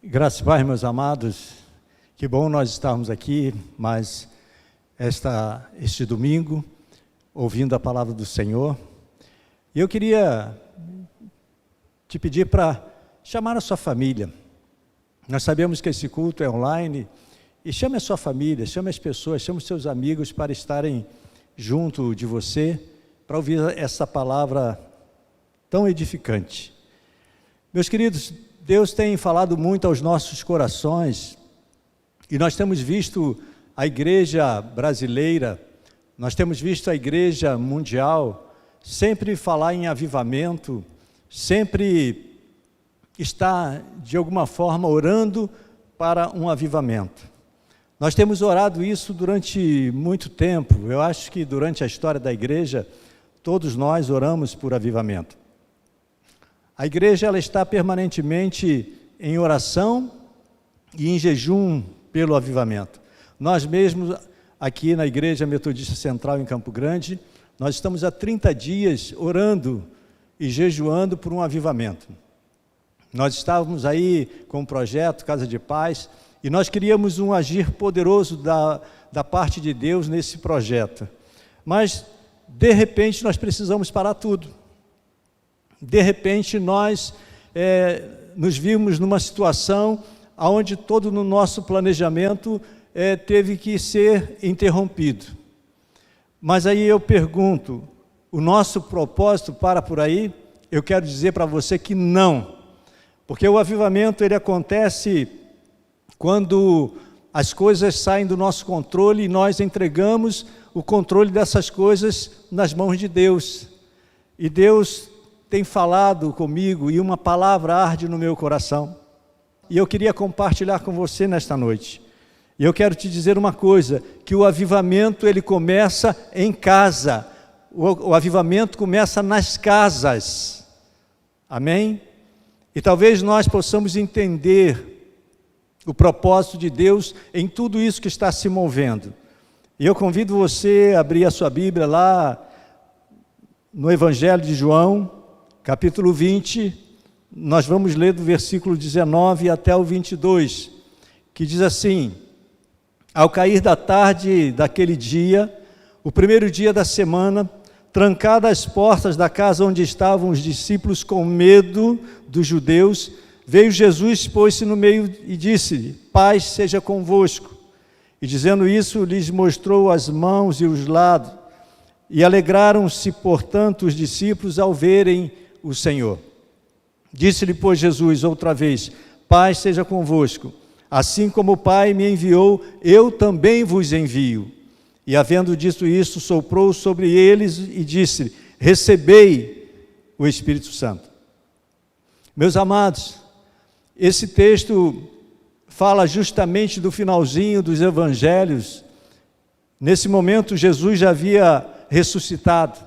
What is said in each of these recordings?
Graças e paz, meus amados, que bom nós estarmos aqui mais este domingo, ouvindo a palavra do Senhor. E eu queria te pedir para chamar a sua família. Nós sabemos que esse culto é online, e chame a sua família, chame as pessoas, chame os seus amigos para estarem junto de você, para ouvir essa palavra tão edificante. Meus queridos, Deus tem falado muito aos nossos corações, e nós temos visto a igreja brasileira, nós temos visto a igreja mundial, sempre falar em avivamento, sempre estar, de alguma forma, orando para um avivamento. Nós temos orado isso durante muito tempo. Eu acho que durante a história da igreja, todos nós oramos por avivamento. A igreja ela está permanentemente em oração e em jejum pelo avivamento. Nós mesmos, aqui na Igreja Metodista Central em Campo Grande, nós estamos há 30 dias orando e jejuando por um avivamento. Nós estávamos aí com o projeto Casa de Paz e nós queríamos um agir poderoso da parte de Deus nesse projeto. Mas, de repente, nós precisamos parar tudo. De repente, nós nos vimos numa situação onde todo o nosso planejamento teve que ser interrompido. Mas aí eu pergunto, o nosso propósito para por aí? Eu quero dizer para você que não. Porque o avivamento ele acontece quando as coisas saem do nosso controle e nós entregamos o controle dessas coisas nas mãos de Deus. E Deus tem falado comigo e uma palavra arde no meu coração. E eu queria compartilhar com você nesta noite. E eu quero te dizer uma coisa, que o avivamento ele começa em casa. O avivamento começa nas casas. Amém? E talvez nós possamos entender o propósito de Deus em tudo isso que está se movendo. E eu convido você a abrir a sua Bíblia lá no Evangelho de João, capítulo 20, nós vamos ler do versículo 19 até o 22, que diz assim: ao cair da tarde daquele dia, o primeiro dia da semana, trancadas as portas da casa onde estavam os discípulos com medo dos judeus, veio Jesus, pôs-se no meio e disse-lhe: paz seja convosco. E dizendo isso, lhes mostrou as mãos e os lados, e alegraram-se, portanto, os discípulos ao verem o Senhor. Disse-lhe, pois, Jesus outra vez: paz seja convosco. Assim como o Pai me enviou, eu também vos envio. E havendo dito isto, soprou sobre eles e disse: recebei o Espírito Santo. Meus amados, esse texto fala justamente do finalzinho dos evangelhos. Nesse momento, Jesus já havia ressuscitado.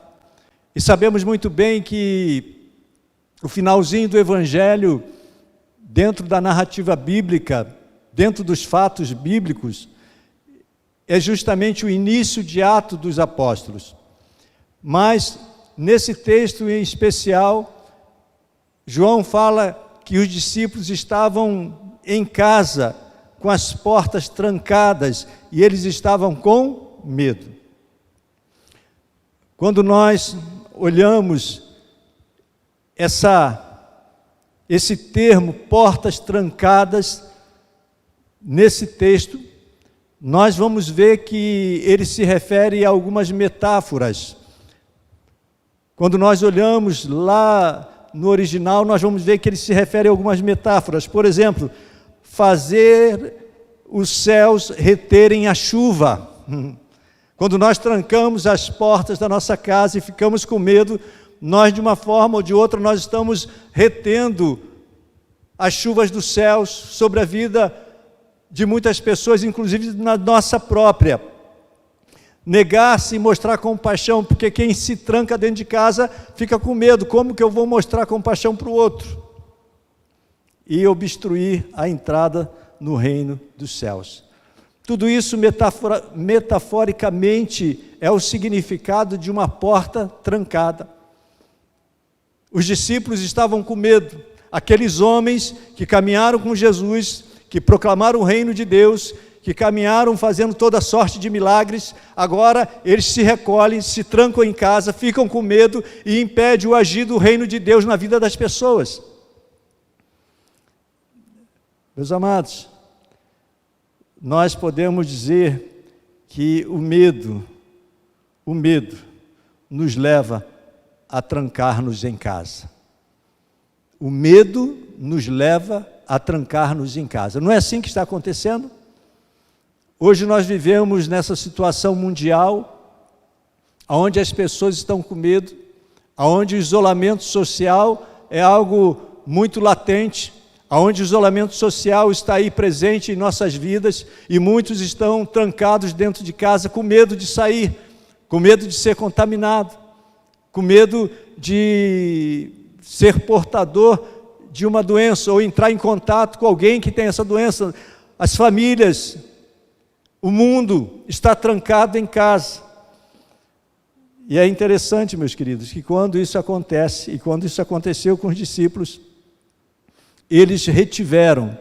E sabemos muito bem que o finalzinho do evangelho, dentro da narrativa bíblica, dentro dos fatos bíblicos, é justamente o início de Atos dos Apóstolos. Mas, nesse texto em especial, João fala que os discípulos estavam em casa, com as portas trancadas, e eles estavam com medo. Quando nós olhamos esse termo, portas trancadas, nesse texto, nós vamos ver que ele se refere a algumas metáforas. Quando nós olhamos lá no original, nós vamos ver que ele se refere a algumas metáforas. Por exemplo, fazer os céus reterem a chuva. Quando nós trancamos as portas da nossa casa e ficamos com medo, nós, de uma forma ou de outra, nós estamos retendo as chuvas dos céus sobre a vida de muitas pessoas, inclusive na nossa própria. Negar-se e mostrar compaixão, porque quem se tranca dentro de casa fica com medo. Como que eu vou mostrar compaixão para o outro? E obstruir a entrada no reino dos céus. Tudo isso metaforicamente é o significado de uma porta trancada. Os discípulos estavam com medo. aqueles homens que caminharam com Jesus, que proclamaram o reino de Deus, que caminharam fazendo toda sorte de milagres, agora eles se recolhem, se trancam em casa, ficam com medo e impedem o agir do reino de Deus na vida das pessoas. Meus amados, nós podemos dizer que o medo nos leva a trancar-nos em casa. O medo nos leva a trancar-nos em casa. Não é assim que está acontecendo? Hoje nós vivemos nessa situação mundial, onde as pessoas estão com medo, onde o isolamento social é algo muito latente, onde o isolamento social está aí presente em nossas vidas e muitos estão trancados dentro de casa com medo de sair, com medo de ser contaminado, com medo de ser portador de uma doença ou entrar em contato com alguém que tem essa doença. As famílias, o mundo está trancado em casa. E é interessante, meus queridos, que quando isso acontece, e quando isso aconteceu com os discípulos, eles retiveram,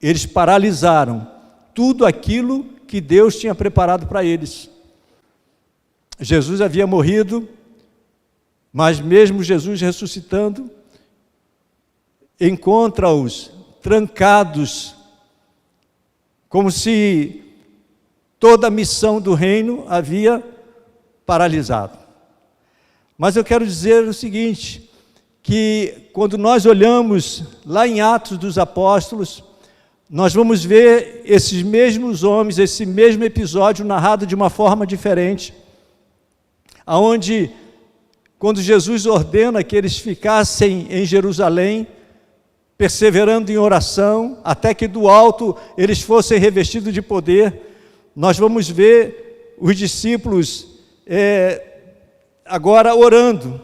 eles paralisaram tudo aquilo que Deus tinha preparado para eles. Jesus havia morrido, mas mesmo Jesus ressuscitando, encontra-os trancados, como se toda a missão do reino havia paralisado. Mas eu quero dizer o seguinte, que quando nós olhamos lá em Atos dos Apóstolos, nós vamos ver esses mesmos homens, esse mesmo episódio narrado de uma forma diferente, aonde, quando Jesus ordena que eles ficassem em Jerusalém, perseverando em oração, até que do alto eles fossem revestidos de poder, nós vamos ver os discípulos agora orando.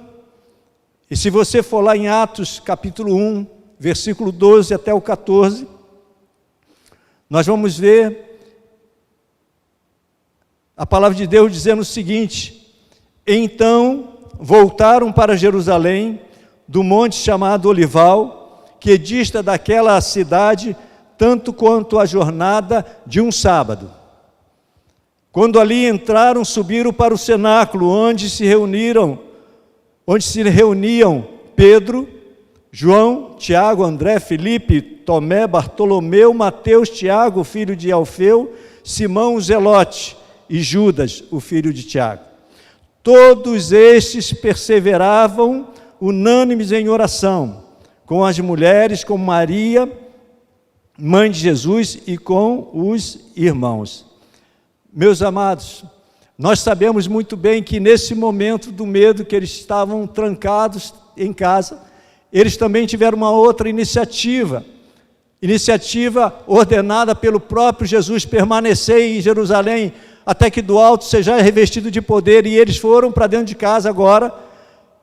E se você for lá em Atos capítulo 1, versículo 12 até o 14, nós vamos ver a palavra de Deus dizendo o seguinte: então voltaram para Jerusalém, do monte chamado Olival, que dista daquela cidade tanto quanto a jornada de um sábado. Quando ali entraram, subiram para o cenáculo, onde se reuniam Pedro, João, Tiago, André, Filipe, Tomé, Bartolomeu, Mateus, Tiago, filho de Alfeu, Simão o Zelote e Judas, o filho de Tiago. Todos estes perseveravam unânimes em oração, com as mulheres, com Maria, mãe de Jesus, e com os irmãos. Meus amados, nós sabemos muito bem que nesse momento do medo, que eles estavam trancados em casa, eles também tiveram uma outra iniciativa ordenada pelo próprio Jesus: permanecer em Jerusalém até que do alto seja revestido de poder. E eles foram para dentro de casa agora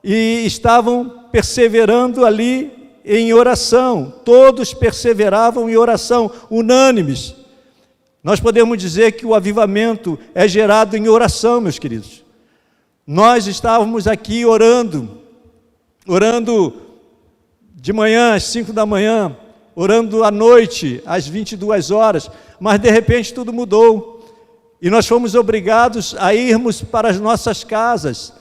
e estavam perseverando ali em oração. Todos perseveravam em oração, unânimes. Nós podemos dizer que o avivamento é gerado em oração, meus queridos. Nós estávamos aqui orando de manhã às 5 da manhã, orando à noite às 22 horas, mas de repente tudo mudou e nós fomos obrigados a irmos para as nossas casas.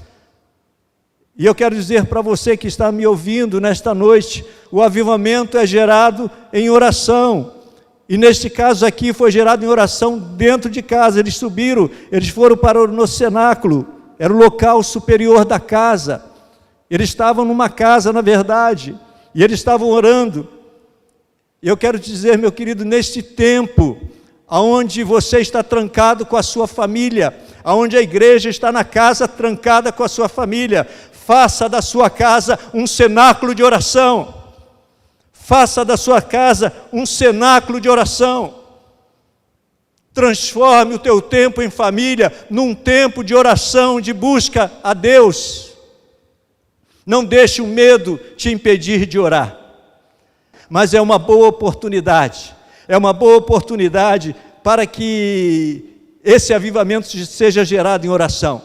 E eu quero dizer para você que está me ouvindo nesta noite, o avivamento é gerado em oração. E neste caso aqui foi gerado em oração dentro de casa. Eles subiram, eles foram para o cenáculo, era o local superior da casa. Eles estavam numa casa, na verdade, e eles estavam orando. E eu quero te dizer, meu querido, neste tempo, aonde você está trancado com a sua família, aonde a igreja está na casa trancada com a sua família, faça da sua casa um cenáculo de oração. Faça da sua casa um cenáculo de oração. Transforme o teu tempo em família num tempo de oração, de busca a Deus. Não deixe o medo te impedir de orar. Mas é uma boa oportunidade. É uma boa oportunidade para que esse avivamento seja gerado em oração.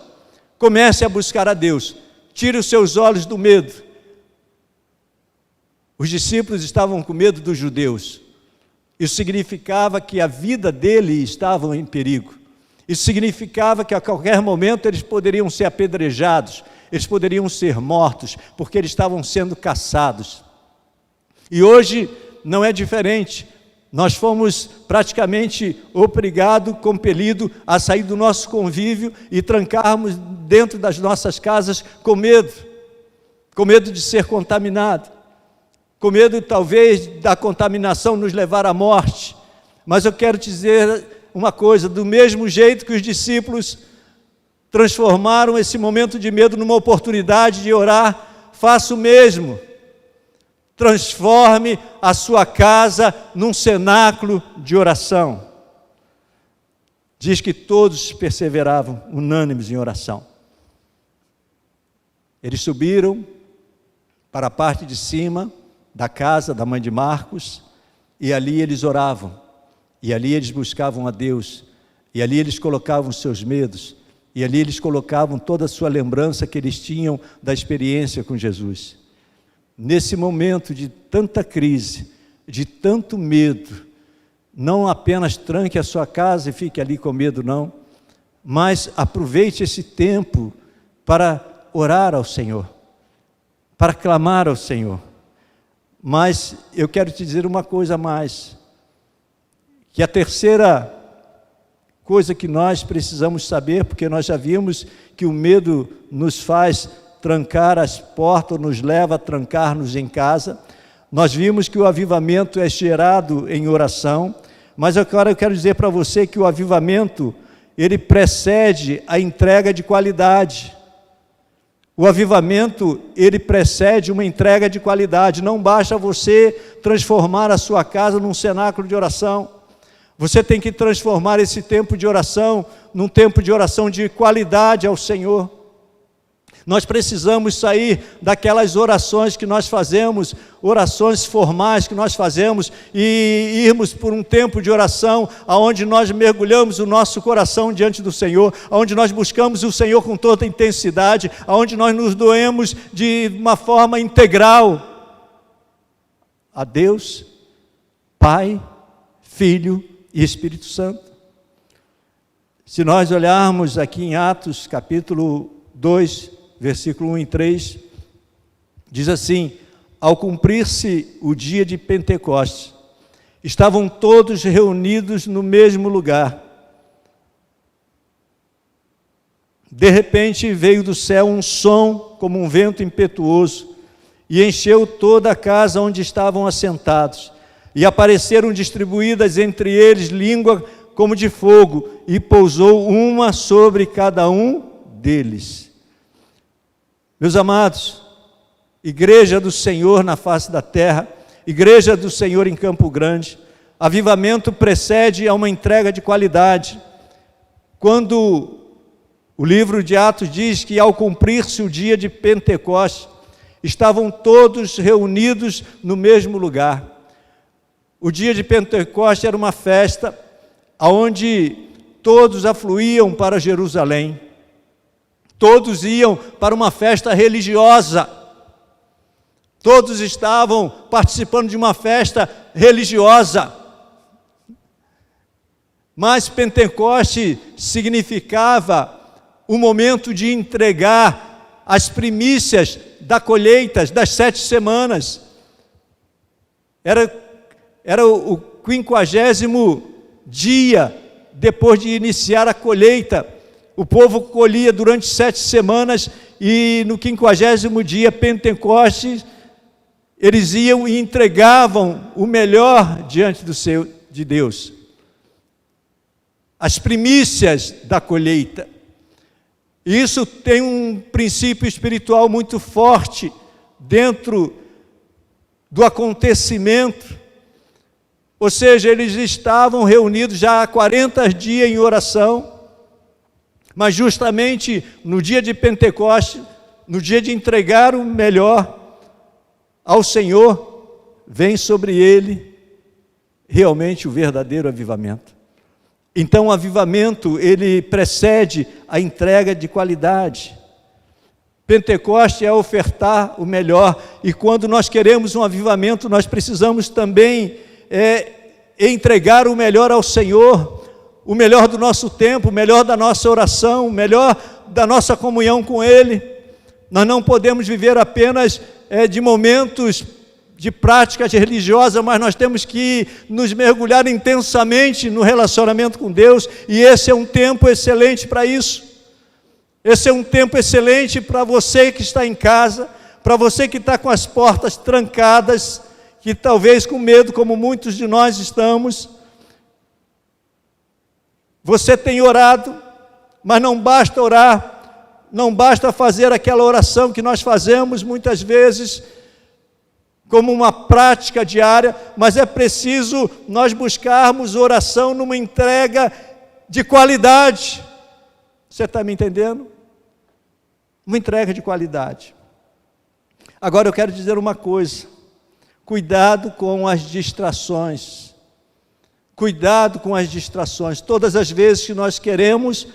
Comece a buscar a Deus. Tire os seus olhos do medo. Os discípulos estavam com medo dos judeus. Isso significava que a vida dele estava em perigo. Isso significava que a qualquer momento eles poderiam ser apedrejados, eles poderiam ser mortos, porque eles estavam sendo caçados. E hoje não é diferente. Nós fomos praticamente obrigados, compelidos a sair do nosso convívio e trancarmos dentro das nossas casas com medo de ser contaminado, com medo talvez da contaminação nos levar à morte. Mas eu quero te dizer uma coisa: do mesmo jeito que os discípulos transformaram esse momento de medo numa oportunidade de orar, faça o mesmo. Transforme a sua casa num cenáculo de oração. Diz que todos perseveravam unânimes em oração. Eles subiram para a parte de cima da casa da mãe de Marcos, e ali eles oravam, e ali eles buscavam a Deus, e ali eles colocavam os seus medos, e ali eles colocavam toda a sua lembrança que eles tinham da experiência com Jesus. Nesse momento de tanta crise, de tanto medo, não apenas tranque a sua casa e fique ali com medo, não, mas aproveite esse tempo para orar ao Senhor, para clamar ao Senhor. Mas eu quero te dizer uma coisa a mais, que a terceira coisa que nós precisamos saber, porque nós já vimos que o medo nos faz trancar as portas, nos leva a trancar-nos em casa. Nós vimos que o avivamento é gerado em oração, mas agora eu quero dizer para você que o avivamento, ele precede a entrega de qualidade. O avivamento, ele precede uma entrega de qualidade. Não basta você transformar a sua casa num cenáculo de oração. Você tem que transformar esse tempo de oração num tempo de oração de qualidade ao Senhor. Nós precisamos sair daquelas orações que nós fazemos, orações formais que nós fazemos, e irmos por um tempo de oração, onde nós mergulhamos o nosso coração diante do Senhor, onde nós buscamos o Senhor com toda a intensidade, onde nós nos doemos de uma forma integral a Deus, Pai, Filho e Espírito Santo. Se nós olharmos aqui em Atos capítulo 2, versículo 1 e 3, diz assim: ao cumprir-se o dia de Pentecostes, estavam todos reunidos no mesmo lugar. De repente veio do céu um som como um vento impetuoso e encheu toda a casa onde estavam assentados. E apareceram distribuídas entre eles língua como de fogo, e pousou uma sobre cada um deles. Meus amados, Igreja do Senhor na face da terra, Igreja do Senhor em Campo Grande, avivamento precede a uma entrega de qualidade. Quando o livro de Atos diz que ao cumprir-se o dia de Pentecostes, estavam todos reunidos no mesmo lugar. O dia de Pentecostes era uma festa onde todos afluíam para Jerusalém. Todos iam para uma festa religiosa. Todos estavam participando de uma festa religiosa. Mas Pentecoste significava o momento de entregar as primícias da colheita das 7 semanas. Era o 50º dia depois de iniciar a colheita. O povo colhia durante 7 semanas e no 50º dia, Pentecostes, eles iam e entregavam o melhor diante de Deus. As primícias da colheita. Isso tem um princípio espiritual muito forte dentro do acontecimento. Ou seja, eles estavam reunidos já há 40 dias em oração, mas justamente no dia de Pentecostes, no dia de entregar o melhor ao Senhor, vem sobre ele realmente o verdadeiro avivamento. Então o avivamento, ele precede a entrega de qualidade. Pentecoste é ofertar o melhor, e quando nós queremos um avivamento, nós precisamos também entregar o melhor ao Senhor, o melhor do nosso tempo, o melhor da nossa oração, o melhor da nossa comunhão com Ele. Nós não podemos viver apenas de momentos de práticas religiosas, mas nós temos que nos mergulhar intensamente no relacionamento com Deus, e esse é um tempo excelente para isso. Esse é um tempo excelente para você que está em casa, para você que está com as portas trancadas, que talvez com medo, como muitos de nós estamos. Você tem orado, mas não basta orar, não basta fazer aquela oração que nós fazemos muitas vezes como uma prática diária, mas é preciso nós buscarmos oração numa entrega de qualidade. Você está me entendendo? Uma entrega de qualidade. Agora eu quero dizer uma coisa: cuidado com as distrações. Cuidado com as distrações. Todas as vezes que nós queremos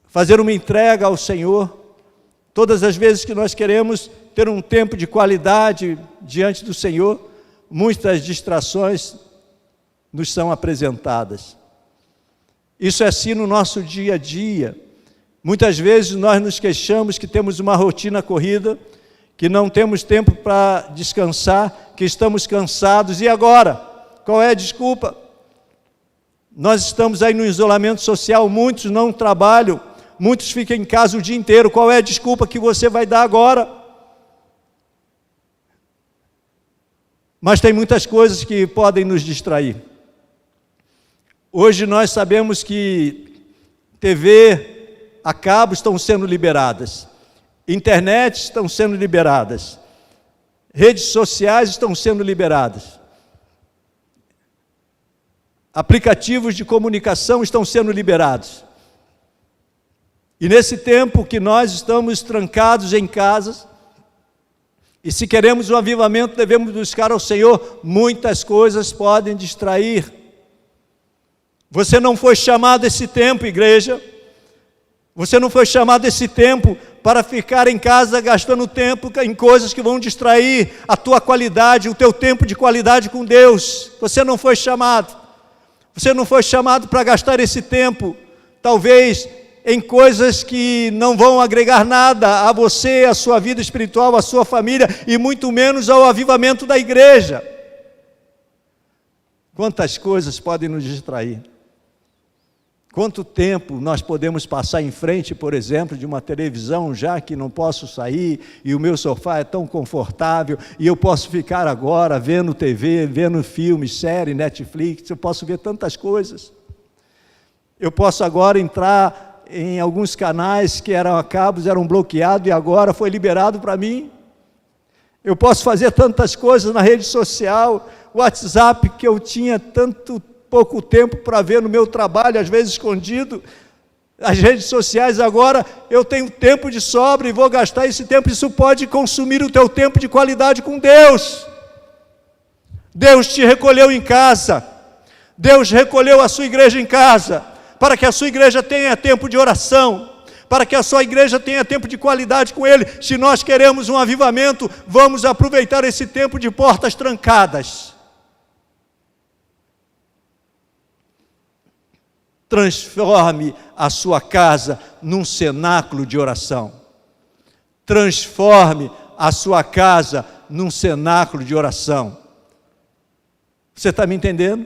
fazer uma entrega ao Senhor, todas as vezes que nós queremos ter um tempo de qualidade diante do Senhor, muitas distrações nos são apresentadas. Isso é assim no nosso dia a dia. Muitas vezes nós nos queixamos que temos uma rotina corrida, que não temos tempo para descansar, que estamos cansados. E agora? Qual é a desculpa? Nós estamos aí no isolamento social, muitos não trabalham, muitos ficam em casa o dia inteiro. Qual é a desculpa que você vai dar agora? Mas tem muitas coisas que podem nos distrair. Hoje nós sabemos que TV a cabo estão sendo liberadas, internet estão sendo liberadas, redes sociais estão sendo liberadas, aplicativos de comunicação estão sendo liberados. E nesse tempo que nós estamos trancados em casas, e se queremos um avivamento, devemos buscar ao Senhor, muitas coisas podem distrair. Você não foi chamado a esse tempo, igreja. Você não foi chamado a esse tempo para ficar em casa gastando tempo em coisas que vão distrair a tua qualidade, o teu tempo de qualidade com Deus. Você não foi chamado. Você não foi chamado para gastar esse tempo, talvez, em coisas que não vão agregar nada a você, a sua vida espiritual, a sua família, e muito menos ao avivamento da igreja. Quantas coisas podem nos distrair? Quanto tempo nós podemos passar em frente, por exemplo, de uma televisão, já que não posso sair, e o meu sofá é tão confortável, e eu posso ficar agora vendo TV, vendo filmes, série, Netflix, eu posso ver tantas coisas. Eu posso agora entrar em alguns canais que eram a cabos, eram bloqueados, e agora foi liberado para mim. Eu posso fazer tantas coisas na rede social, WhatsApp, que eu tinha tanto pouco tempo para ver no meu trabalho, às vezes escondido. As redes sociais agora, eu tenho tempo de sobra e vou gastar esse tempo. Isso pode consumir o teu tempo de qualidade com Deus. Deus te recolheu em casa. Deus recolheu a sua igreja em casa, para que a sua igreja tenha tempo de oração, para que a sua igreja tenha tempo de qualidade com Ele. Se nós queremos um avivamento, vamos aproveitar esse tempo de portas trancadas. Transforme a sua casa num cenáculo de oração. Transforme a sua casa num cenáculo de oração. Você está me entendendo?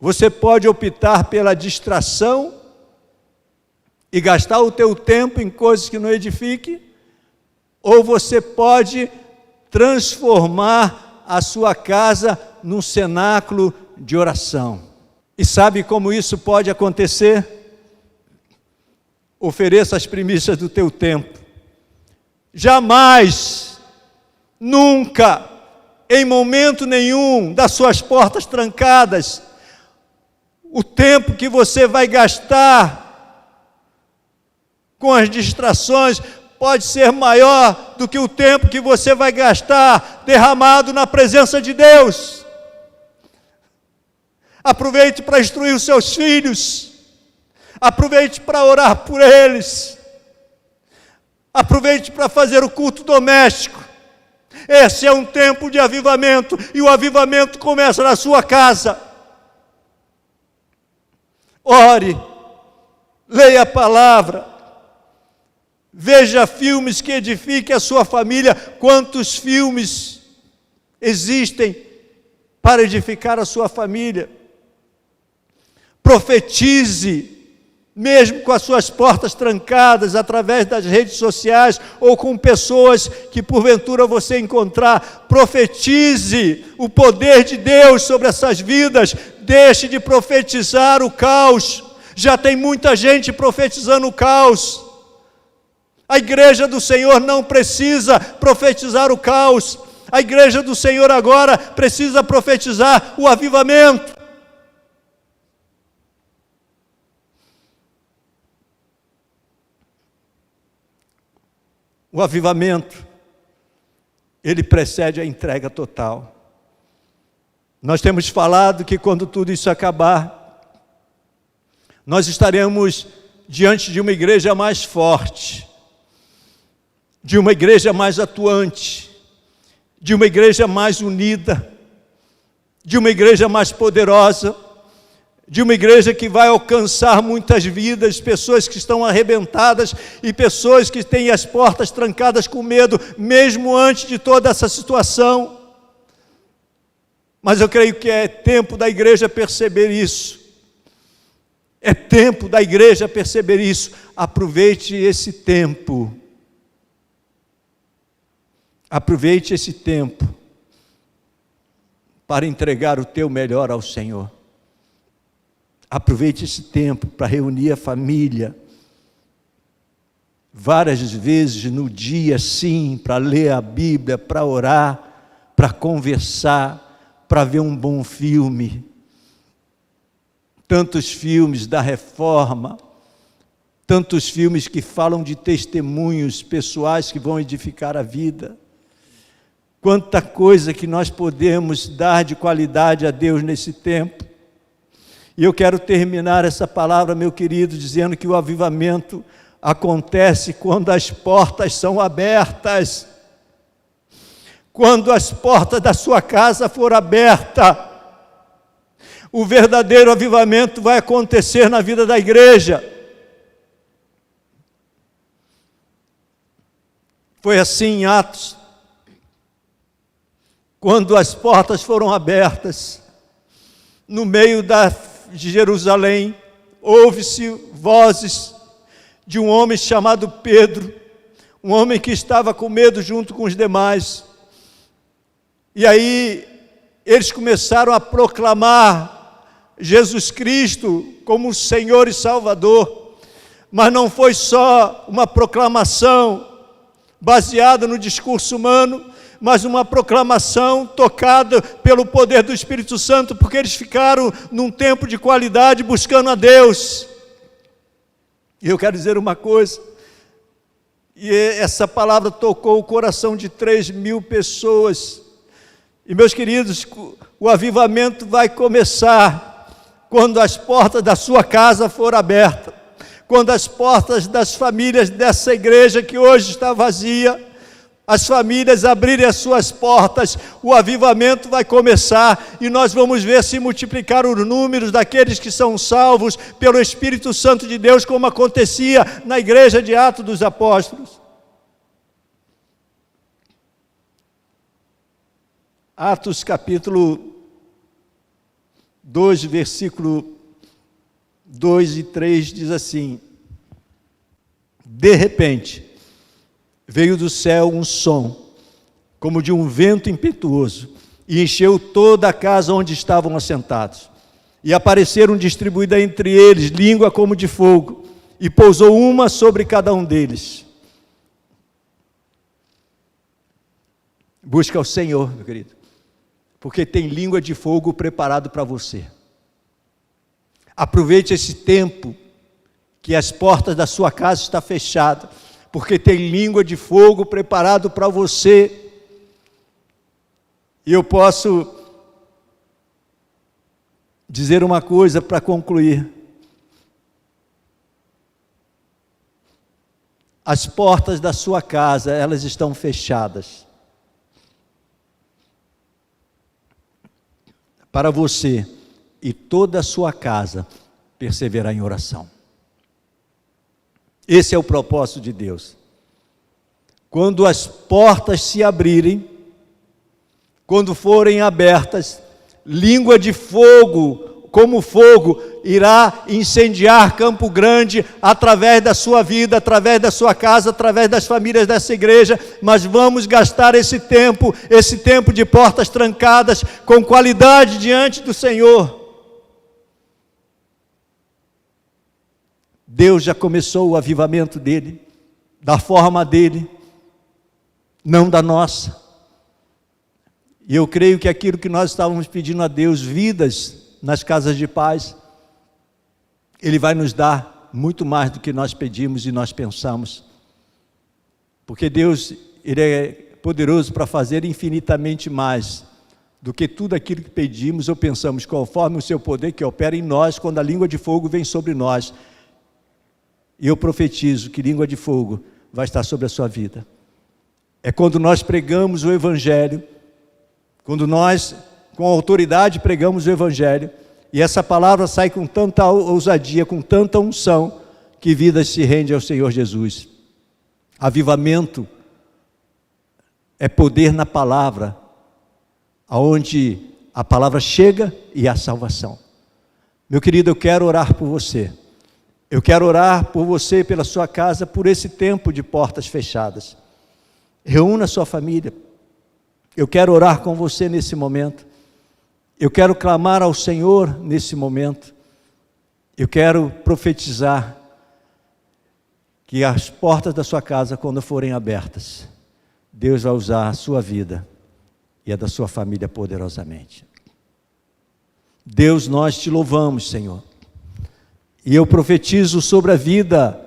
Você pode optar pela distração e gastar o teu tempo em coisas que não edifiquem, ou você pode transformar a sua casa num cenáculo de oração. E sabe como isso pode acontecer? Ofereça as primícias do teu tempo. Jamais, nunca, em momento nenhum, das suas portas trancadas, o tempo que você vai gastar com as distrações pode ser maior do que o tempo que você vai gastar derramado na presença de Deus. Aproveite para instruir os seus filhos. Aproveite para orar por eles. Aproveite para fazer o culto doméstico. Esse é um tempo de avivamento, e o avivamento começa na sua casa. Ore, leia a palavra, veja filmes que edifiquem a sua família. Quantos filmes existem para edificar a sua família? Profetize, mesmo com as suas portas trancadas, através das redes sociais ou com pessoas que porventura você encontrar. Profetize o poder de Deus sobre essas vidas. Deixe de profetizar o caos. Já tem muita gente profetizando o caos. A igreja do Senhor não precisa profetizar o caos. A igreja do Senhor agora precisa profetizar o avivamento. O avivamento, ele precede a entrega total. Nós temos falado que quando tudo isso acabar, nós estaremos diante de uma igreja mais forte, de uma igreja mais atuante, de uma igreja mais unida, de uma igreja mais poderosa, de uma igreja que vai alcançar muitas vidas, pessoas que estão arrebentadas e pessoas que têm as portas trancadas com medo, mesmo antes de toda essa situação. Mas eu creio que é tempo da igreja perceber isso. É tempo da igreja perceber isso. Aproveite esse tempo. Aproveite esse tempo para entregar o teu melhor ao Senhor. Aproveite esse tempo para reunir a família, várias vezes no dia, sim, para ler a Bíblia, para orar, para conversar, para ver um bom filme. Tantos filmes da reforma, tantos filmes que falam de testemunhos pessoais que vão edificar a vida. Quanta coisa que nós podemos dar de qualidade a Deus nesse tempo. E eu quero terminar essa palavra, meu querido, dizendo que o avivamento acontece quando as portas são abertas. Quando as portas da sua casa forem abertas, o verdadeiro avivamento vai acontecer na vida da igreja. Foi assim em Atos. Quando as portas foram abertas, no meio de Jerusalém, ouve-se vozes de um homem chamado Pedro, um homem que estava com medo junto com os demais. E aí eles começaram a proclamar Jesus Cristo como Senhor e Salvador. Mas não foi só uma proclamação baseada no discurso humano, mas uma proclamação tocada pelo poder do Espírito Santo, porque eles ficaram num tempo de qualidade buscando a Deus. E eu quero dizer uma coisa, e essa palavra tocou o coração de 3.000 pessoas. E meus queridos, o avivamento vai começar quando as portas da sua casa forem abertas, quando as portas das famílias dessa igreja que hoje está vazia, as famílias abrirem as suas portas, o avivamento vai começar e nós vamos ver se multiplicar os números daqueles que são salvos pelo Espírito Santo de Deus, como acontecia na igreja de Atos dos Apóstolos. Atos capítulo 2, versículo 2 e 3 diz assim: de repente, veio do céu um som, como de um vento impetuoso, e encheu toda a casa onde estavam assentados. E apareceram distribuídas entre eles língua como de fogo, e pousou uma sobre cada um deles. Busca o Senhor, meu querido, porque tem língua de fogo preparado para você. Aproveite esse tempo que as portas da sua casa estão fechadas, porque tem língua de fogo preparado para você. E eu posso dizer uma coisa para concluir. as portas da sua casa, elas estão fechadas. Para você e toda a sua casa perseverar em oração. Esse é o propósito de Deus. Quando as portas se abrirem, quando forem abertas, língua de fogo, como fogo, irá incendiar Campo Grande através da sua vida, através da sua casa, através das famílias dessa igreja, mas vamos gastar esse tempo de portas trancadas, com qualidade diante do Senhor. Deus já começou o avivamento dele, da forma dele, não da nossa. E eu creio que aquilo que nós estávamos pedindo a Deus, vidas nas casas de paz, Ele vai nos dar muito mais do que nós pedimos e nós pensamos. Porque Deus, Ele é poderoso para fazer infinitamente mais do que tudo aquilo que pedimos ou pensamos, conforme o seu poder que opera em nós, quando a língua de fogo vem sobre nós. E eu profetizo que língua de fogo vai estar sobre a sua vida. É quando nós pregamos o Evangelho, quando nós, com autoridade, pregamos o Evangelho, e essa palavra sai com tanta ousadia, com tanta unção, que vidas se rendem ao Senhor Jesus. Avivamento é poder na palavra, aonde a palavra chega e há salvação. Meu querido, eu quero orar por você. Eu quero orar por você, pela sua casa, por esse tempo de portas fechadas. Reúna a sua família. Eu quero orar com você nesse momento. Eu quero clamar ao Senhor nesse momento. Eu quero profetizar que as portas da sua casa, quando forem abertas, Deus vai usar a sua vida e a da sua família poderosamente. Deus, nós te louvamos, Senhor. E eu profetizo sobre a vida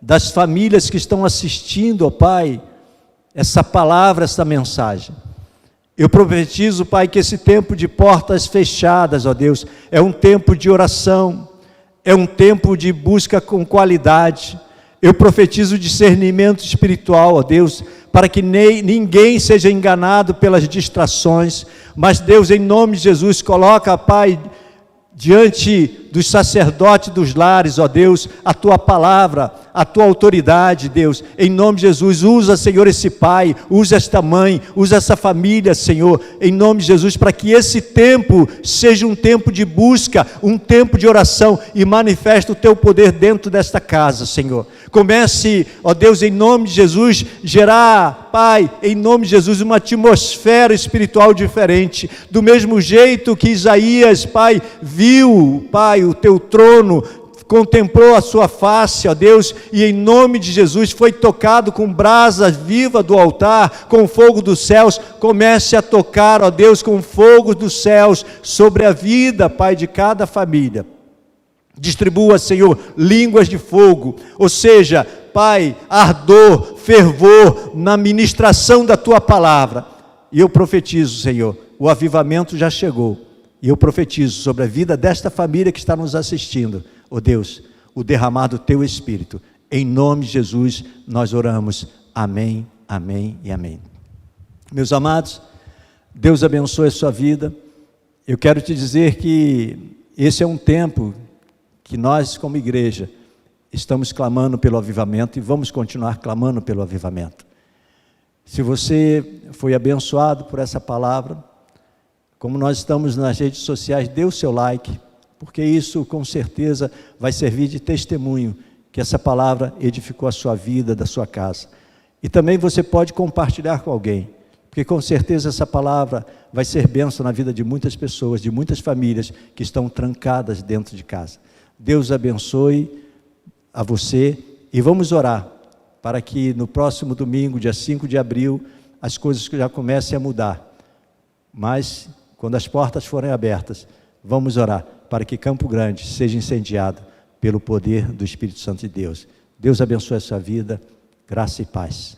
das famílias que estão assistindo, ó Pai, essa palavra, essa mensagem. Eu profetizo, Pai, que esse tempo de portas fechadas, ó Deus, é um tempo de oração, é um tempo de busca com qualidade. Eu profetizo discernimento espiritual, ó Deus, para que ninguém seja enganado pelas distrações, mas Deus, em nome de Jesus, coloca, Pai, diante dos sacerdotes dos lares, ó Deus, a tua palavra, a tua autoridade, Deus, em nome de Jesus, usa, Senhor, esse pai, usa esta mãe, usa essa família, Senhor, em nome de Jesus, para que esse tempo seja um tempo de busca, um tempo de oração, e manifeste o teu poder dentro desta casa, Senhor. Comece, ó Deus, em nome de Jesus, gerar, Pai, em nome de Jesus, uma atmosfera espiritual diferente, do mesmo jeito que Isaías, Pai, viu, Pai, o teu trono, contemplou a sua face, ó Deus, e em nome de Jesus foi tocado com brasa viva do altar, com fogo dos céus. Comece a tocar, ó Deus, com fogo dos céus sobre a vida, Pai, de cada família. Distribua, Senhor, línguas de fogo, ou seja, Pai, ardor, fervor na ministração da tua palavra. E eu profetizo, Senhor, o avivamento já chegou. E eu profetizo sobre a vida desta família que está nos assistindo, ó Deus, o derramar do teu Espírito. Em nome de Jesus nós oramos. Amém, amém e amém. Meus amados, Deus abençoe a sua vida. Eu quero te dizer que esse é um tempo que nós, como igreja, estamos clamando pelo avivamento e vamos continuar clamando pelo avivamento. Se você foi abençoado por essa palavra, como nós estamos nas redes sociais, dê o seu like, porque isso com certeza vai servir de testemunho que essa palavra edificou a sua vida, da sua casa. E também você pode compartilhar com alguém, porque com certeza essa palavra vai ser bênção na vida de muitas pessoas, de muitas famílias que estão trancadas dentro de casa. Deus abençoe a você e vamos orar para que no próximo domingo, dia 5 de abril, as coisas já comecem a mudar. Mas quando as portas forem abertas, vamos orar para que Campo Grande seja incendiado pelo poder do Espírito Santo de Deus. Deus abençoe a sua vida, graça e paz.